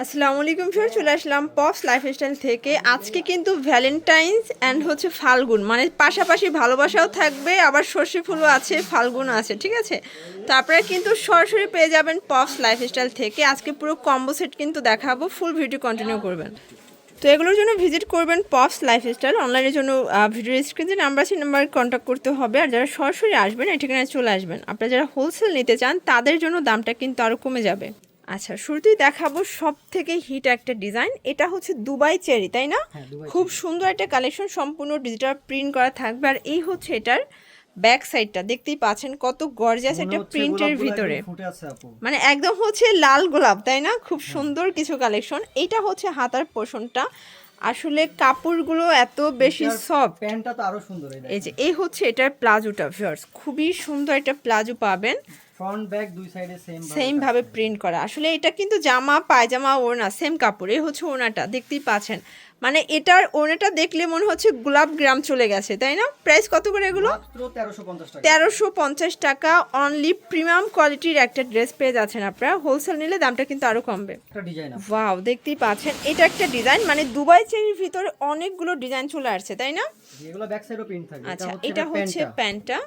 আসসালামু আলাইকুম ফির চলে আসলাম পপস লাইফস্টাইল থেকে। আজকে কিন্তু ভ্যালেন্টাইন্স অ্যান্ড হচ্ছে ফাল্গুন, মানে পাশাপাশি ভালোবাসাও থাকবে, আবার সর্ষে ফুলও আছে, ফাল্গুনও আছে, ঠিক আছে। তো আপনারা কিন্তু সরাসরি পেয়ে যাবেন পপস লাইফস্টাইল থেকে। আজকে পুরো কম্বো সেট কিন্তু দেখাবো, ফুল ভিডিও কন্টিনিউ করবেন। তো এগুলোর জন্য ভিজিট করবেন পপস লাইফস্টাইল। অনলাইনের জন্য ভিডিও স্ক্রিনে নাম্বার আছে, নাম্বারে কন্ট্যাক্ট করতে হবে। আর যারা সরাসরি আসবেন এই ঠিকানায় চলে আসবেন। আপনারা যারা হোলসেল নিতে চান তাদের জন্য দামটা কিন্তু আরও কমে যাবে। আচ্ছা, শুরুতেই দেখাবো সব থেকে হিট একটা ডিজাইন। এটা হচ্ছে দুবাই চেরি, তাই না? খুব সুন্দর একটা কালেকশন, সম্পূর্ণ ডিজিটাল প্রিন্ট করা থাকবে। আর এই হচ্ছে এটার ব্যাক সাইডটা, দেখতেই পাচ্ছেন কত গর্জিয়াস একটা প্রিন্টের ভিতরে, মানে একদম হচ্ছে লাল গোলাপ, তাই না? খুব সুন্দর কিছু কালেকশন। এইটা হচ্ছে হাতার পোর্শনটা, আসলে কাপড়গুলো এত বেশি সফট, প্যান্টটা তো আরো সুন্দর। এই যে এই হচ্ছে এটার প্লাজোটা ভিউয়ার্স, খুবই সুন্দর একটা প্লাজো পাবেন, ফ্রন্ট ব্যাক দুই সাইডে সেম ভাবে প্রিন্ট করা। আসলে এটা কিন্তু জামা পায়জামা ওড়না সেম কাপড়। এই হচ্ছে ওড়নাটা, দেখতেই পাচ্ছেন, মানে এটার ওড়নাটা দেখলে মনে হচ্ছে গোলাপ গ্রাম চলে গেছে, তাই না? প্রাইস কত করে এগুলো? মাত্র 1350 টাকা। 1350 টাকা অনলি। প্রিমিয়াম কোয়ালিটির একটা ড্রেস পেয়ে যাচ্ছেন আপনারা। হোলসেল নিলে দামটা কিন্তু আরো কমবে। একটা ডিজাইন ওয়াও, দেখতেই পাচ্ছেন এটা একটা ডিজাইন, মানে দুবাই চেরির ভিতরে অনেকগুলো ডিজাইন চলে আসছে, তাই না? এগুলো ব্যাক সাইডও প্রিন্ট থাকবে। আচ্ছা, এটা হচ্ছে প্যান্টটা,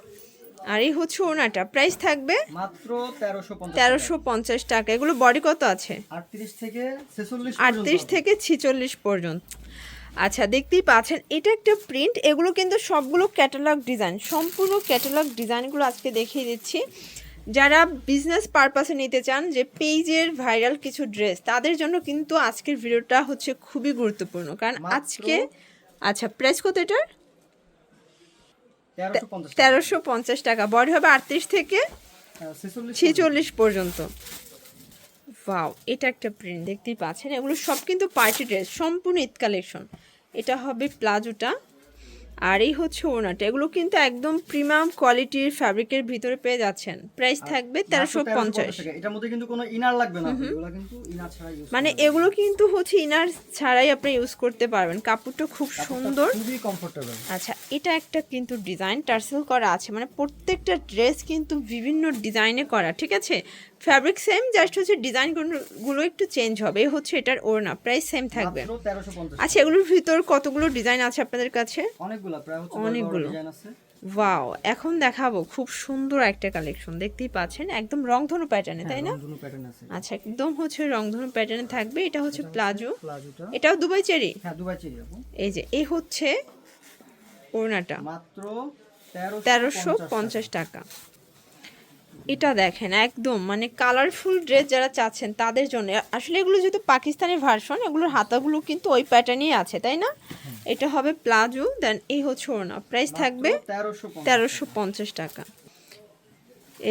আর এই হচ্ছে ওড়নাটা। প্রাইস থাকবে মাত্র 1350 টাকা। এগুলো বডি কত আছে? 38 থেকে 46 পর্যন্ত। আচ্ছা, দেখতেই পাচ্ছেন এটা একটা প্রিন্ট। এগুলো কিন্তু সবগুলো ক্যাটালগ ডিজাইন, সম্পূর্ণ ক্যাটালগ ডিজাইনগুলো আজকে দেখিয়ে দিচ্ছি। যারা বিজনেস পারপাসে নিতে চান, যে পেজের ভাইরাল কিছু ড্রেস, তাদের জন্য কিন্তু আজকের ভিডিওটা হচ্ছে খুবই গুরুত্বপূর্ণ, কারণ আজকে আচ্ছা প্রাইস কত এটার? 1350 টাকা। বডি হবে 38 থেকে 46 পর্যন্ত। ওয়াও, এটা একটা প্রিন্ট, দেখতেই পাচ্ছেন। এগুলো সব কিন্তু পার্টি ড্রেস, সম্পূর্ণ ঈদ কালেকশন। এটা হবে প্লাজোটা, আর এই হচ্ছে ওড়নাটা। এগুলো কিন্তু একদম প্রিমিয়াম কোয়ালিটির ফ্যাব্রিকের ভিতরে পেয়ে যাচ্ছেন। প্রাইস থাকবে 1350। এটার মধ্যে কিন্তু কোনো ইনার লাগবে না, এগুলো কিন্তু ইনার ছাড়া ইউজ, মানে এগুলো কিন্তু হচ্ছে ইনার ছাড়াই আপনি ইউজ করতে পারবেন। কাপড়টা খুব সুন্দর, খুবই কমফোর্টেবল। আচ্ছা, এটা একটা কিন্তু ডিজাইন টার্সেল করা আছে, মানে প্রত্যেকটা ড্রেস কিন্তু বিভিন্ন ডিজাইনে করা, ঠিক আছে? ফ্যাব্রিক সেম, জাস্ট হচ্ছে ডিজাইনগুলো একটু চেঞ্জ হবে। এই হচ্ছে এটার ওড়না, প্রাইস সেম থাকবে। আচ্ছা, এগুলোর ভিতর কতগুলো ডিজাইন আছে আপনাদের কাছে? অনেকগুলো, প্রায় হচ্ছে অনেকগুলো ডিজাইন আছে। ওয়াও, এখন দেখাবো খুব সুন্দর একটা কালেকশন, দেখতেই পাচ্ছেন একদম রংধনু প্যাটার্নে, তাই না? রংধনু প্যাটার্ন আছে। আচ্ছা, একদম হচ্ছে রংধনু প্যাটার্নে থাকবে। এটা হচ্ছে প্লাজো, এটাও দুবাই চেরি। হ্যাঁ, দুবাই চেরি আপু। এই যে এই হচ্ছে ওড়নাটা, মাত্র 1350 টাকা। এটা দেখেন একদম মানে কালারফুল ড্রেস যারা চাচ্ছেন তাদের জন্য। আসলে এগুলো যেহেতু পাকিস্তানি ভার্সন, এগুলোর হাতাগুলো কিন্তু ওই প্যাটার্নই আছে, তাই না? এটা হবে প্লাজো, দেন এই হচ্ছে ওড়না। প্রাইস থাকবে 1350 টাকা।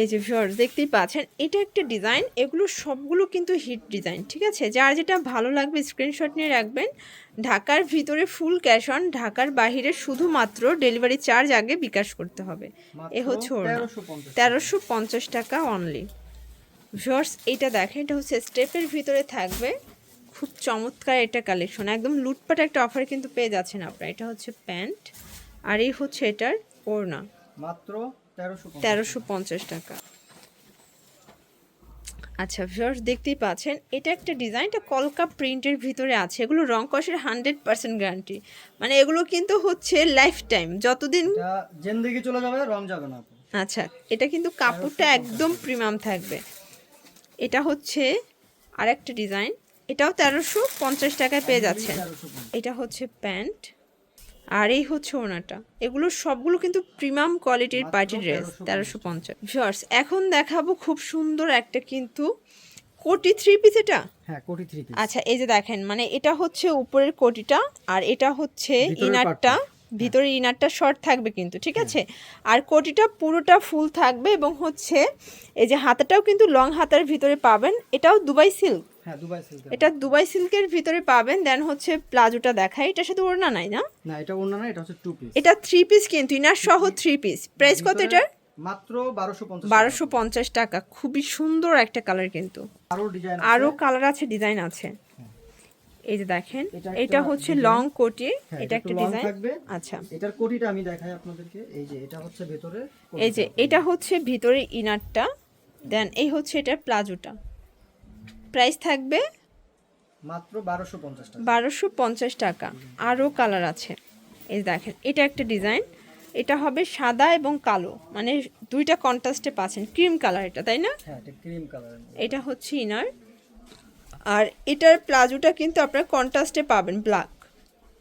এই যে ভিউয়ার্স, দেখতেই পাচ্ছেন এটা একটা ডিজাইন। এগুলো সবগুলো কিন্তু হিট ডিজাইন, ঠিক আছে? যার যেটা ভালো লাগবে স্ক্রিনশট নিয়ে রাখবেন। ঢাকার ভিতরে ফুল ক্যাশ অন, ঢাকার বাইরে শুধুমাত্র ডেলিভারি চার্জ আগে বিকাশ করতে হবে। এ হচ্ছে ওড়না, 1350 টাকা অনলি। ভিউয়ার্স, এইটা দেখেন, এটা হচ্ছে স্টেপের ভিতরে থাকবে, খুব চমৎকার একটা কালেকশন, একদম লুটপাট একটা অফার কিন্তু পেয়ে যাচ্ছেন আপনারা। এটা হচ্ছে প্যান্ট, আর এই হচ্ছে এটার ওড়না, মাত্র 1350 টাকা। আচ্ছা ভিউয়ার্স, দেখতেই পাচ্ছেন এটা একটা ডিজাইন, এটা কলকা প্রিন্টের ভিতরে আছে। এগুলো রং কষের 100% গ্যারান্টি, মানে এগুলো কিন্তু হচ্ছে লাইফ টাইম, যতদিন জিন্দেগি চলে যাবে রং যাবে না। আচ্ছা, এটা কিন্তু কাপড়টা একদম প্রিমিয়াম থাকবে। এটা হচ্ছে আরেকটা ডিজাইন, এটাও 1350 টাকায় পেয়ে যাচ্ছেন। এটা হচ্ছে প্যান্ট, আর এই হচ্ছে ওড়নাটা। এগুলো সবগুলো কিন্তু প্রিমিয়াম কোয়ালিটির পার্টি ড্রেস, 1350। ভিউয়ার্স, এখন দেখাবো খুব সুন্দর একটা কিন্তু কোটি থ্রি পিস। এটা হ্যাঁ, কোটি থ্রি পিস। আচ্ছা, এই যে দেখেন, মানে এটা হচ্ছে উপরের কোটিটা, আর এটা হচ্ছে ইনারটা। ভিতরে ইনারটা শর্ট থাকবে কিন্তু, ঠিক আছে? আর কোটিটা পুরোটা ফুল থাকবে, এবং হচ্ছে এই যে হাতাটাও কিন্তু লং হাতার ভিতরে পাবেন। এটাও দুবাই সিল্ক, হ্যাঁ দুবাই সিল্ক, এটা দুবাই সিল্কের ভিতরে পাবেন। দেন হচ্ছে প্লাজোটা দেখাই, এটার সাথে ওড়না নাই না? না, এটা ওড়না না, এটা হচ্ছে টু পিস। এটা থ্রি পিস কিন্তু, ইনার সহ থ্রি পিস। প্রাইস কত এটার? মাত্র 1250 টাকা। খুবই সুন্দর একটা কালার কিন্তু, আরো কালার আছে, ডিজাইন আছে। এই যে দেখেন, এটা হচ্ছে লং কোটি, এটা একটা ডিজাইন। আচ্ছা, এটার কোটিটা আমি দেখাই আপনাদেরকে। এই যে এটা হচ্ছে ভিতরে, এই যে এটা হচ্ছে ভিতরে ইনারটা, দেন এই হচ্ছে এটা প্লাজোটা। প্রাইস থাকবে মাত্র 1250 টাকা। 1250 টাকা। আরও কালার আছে, এই দেখেন এটা একটা ডিজাইন, এটা হবে সাদা এবং কালো, মানে দুইটা কন্ট্রাস্টে পাচ্ছেন, ক্রিম কালার এটা, তাই না? হ্যাঁ, এটা ক্রিম কালার। এটা হচ্ছে ইনার, আর এটার প্লাজোটা কিন্তু আপনারা কন্ট্রাস্টে পাবেন, ব্ল্যাক।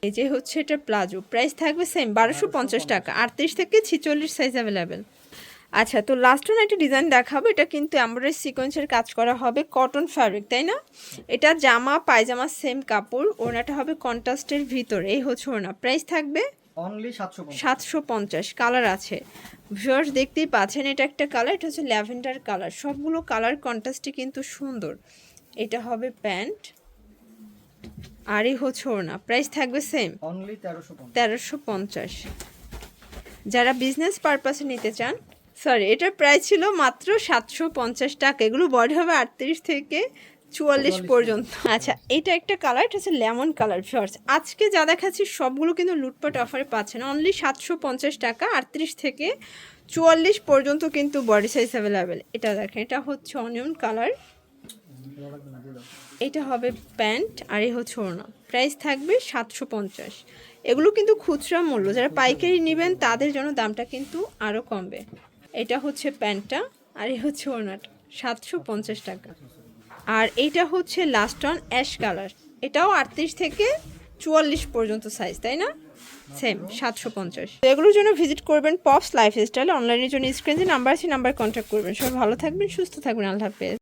এই যে হচ্ছে এটা প্লাজো, প্রাইস থাকবে সেম 1250 টাকা। 38 থেকে 46 সাইজ অ্যাভেলেবেল। আচ্ছা, তো লাস্ট ওয়ান একটা ডিজাইন দেখাবো, এটা কিন্তু এমব্রয়ডারি সিকোয়েন্সের কাজ করা হবে, কটন ফ্যাব্রিক, তাই না? এটা জামা পায়জামা সেম কাপড়, ওড়নাটা হবে কন্ট্রাস্টের ভিতরে, এই হচ্ছে ওড়না। প্রাইস থাকবে অনলি 750। 750। কালার আছে, ভিউয়ার্স দেখতেই পাচ্ছেন, এটা একটা কালার, এটা হচ্ছে ল্যাভেন্ডার কালার। সবগুলো কালার কন্ট্রাস্টে কিন্তু সুন্দর। এটা হবে প্যান্ট, আর এই হচ্ছে ওড়না। প্রাইস থাকবে সেম অনলি 1350। 1350। যারা বিজনেস পারপাসে নিতে চান, সরি, এটার প্রাইস ছিল মাত্র 750 টাকা। এগুলো বডি হবে 38 থেকে 44 পর্যন্ত। আচ্ছা, এটা একটা কালার, এটা হচ্ছে লেমন কালার। ভিউয়ার্স আজকে যা দেখাচ্ছি সবগুলো কিন্তু লুটপাট অফারে পাচ্ছেন, অনলি 750 টাকা। 38 থেকে 44 পর্যন্ত কিন্তু বডি সাইজ অ্যাভেলেবেল। এটা দেখেন, এটা হচ্ছে অনিয়ন কালার, এটা হবে প্যান্ট, আর এই হচ্ছে ওড়না। প্রাইস থাকবে 750। এগুলো কিন্তু খুচরা মূল্য, যারা পাইকারি নেবেন তাদের জন্য দামটা কিন্তু আরও কমবে। এটা হচ্ছে প্যান্টটা, আর এই হচ্ছে ওড়নাটা, 750 টাকা। আর এইটা হচ্ছে লাস্ট অন অ্যাশ কালার, এটাও 38 থেকে 44 পর্যন্ত সাইজ, তাই না? সেম 750। তো এগুলোর জন্য ভিজিট করবেন পপস লাইফস্টাইল। অনলাইনের জন্য স্ক্রিনে নাম্বার আছে, নাম্বার কন্ট্যাক্ট করবেন। সবাই ভালো থাকবেন, সুস্থ থাকবেন, আল্লাহ হাফেজ।